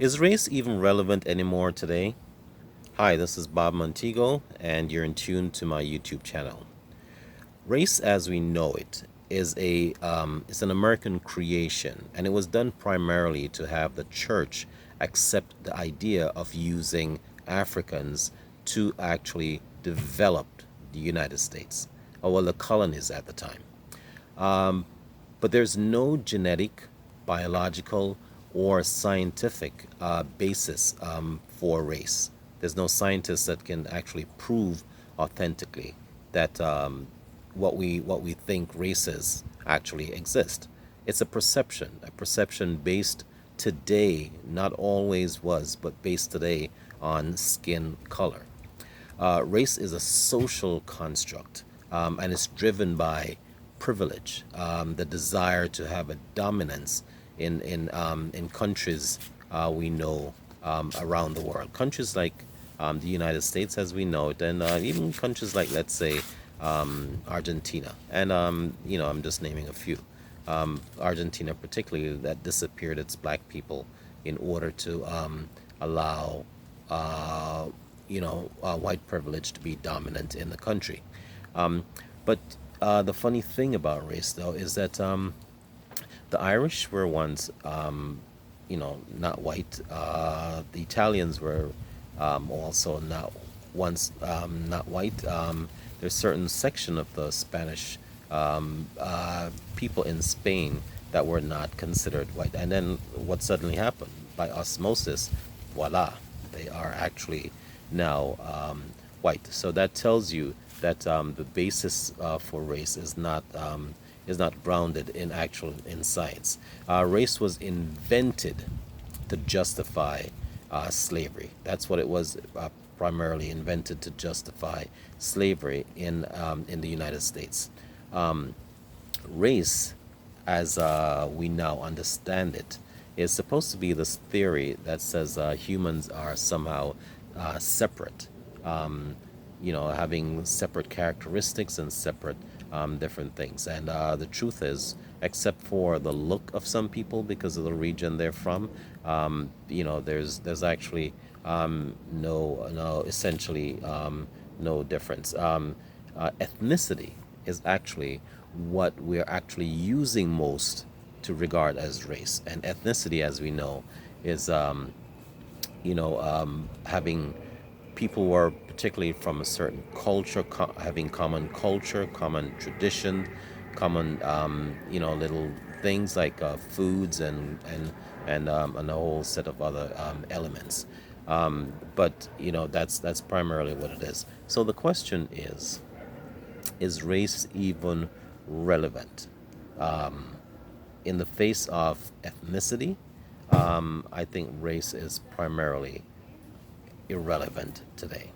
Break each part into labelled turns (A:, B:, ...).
A: Is race even relevant anymore today? Hi, this is Bob Montego, and you're in tune to my YouTube channel. Race, as we know it, is an American creation, and it was done primarily to have the church accept the idea of using Africans to actually develop the United States, or well, the colonies at the time. But there's no genetic, biological, or scientific basis for race. There's no scientist that can actually prove authentically that what we think races actually exist. It's a perception based today, not always was, but based today on skin color. Race is a social construct, and it's driven by privilege, the desire to have a dominance in countries we know around the world. Countries like the United States, as we know it, and even countries like, let's say, Argentina. And, I'm just naming a few. Argentina, particularly, that disappeared its black people in order to allow white privilege to be dominant in the country. But the funny thing about race, though, is that the Irish were once, not white. The Italians were also not white. There's certain section of the Spanish people in Spain that were not considered white. And then what suddenly happened? By osmosis, voila, they are actually now white. So that tells you that the basis for race is not grounded in science. Race was invented to justify slavery. That's what it was primarily invented, to justify slavery in the United States. Race, as we now understand it, is supposed to be this theory that says humans are somehow separate, having separate characteristics and separate different things. And the truth is, except for the look of some people because of the region they're from, there's actually essentially no difference. Ethnicity is actually what we're actually using most to regard as race. And ethnicity, as we know, is having people who are particularly from a certain culture, having common culture, common tradition, common little things like foods and a whole set of other elements. But that's primarily what it is. So the question is race even relevant in the face of ethnicity? I think race is primarily irrelevant today.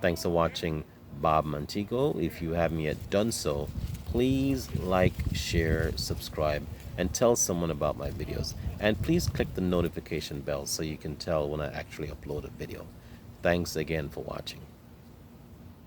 A: Thanks for watching Bob Montego. If you haven't yet done so, please like, share, subscribe, and tell someone about my videos. And please click the notification bell so you can tell when I actually upload a video. Thanks again for watching.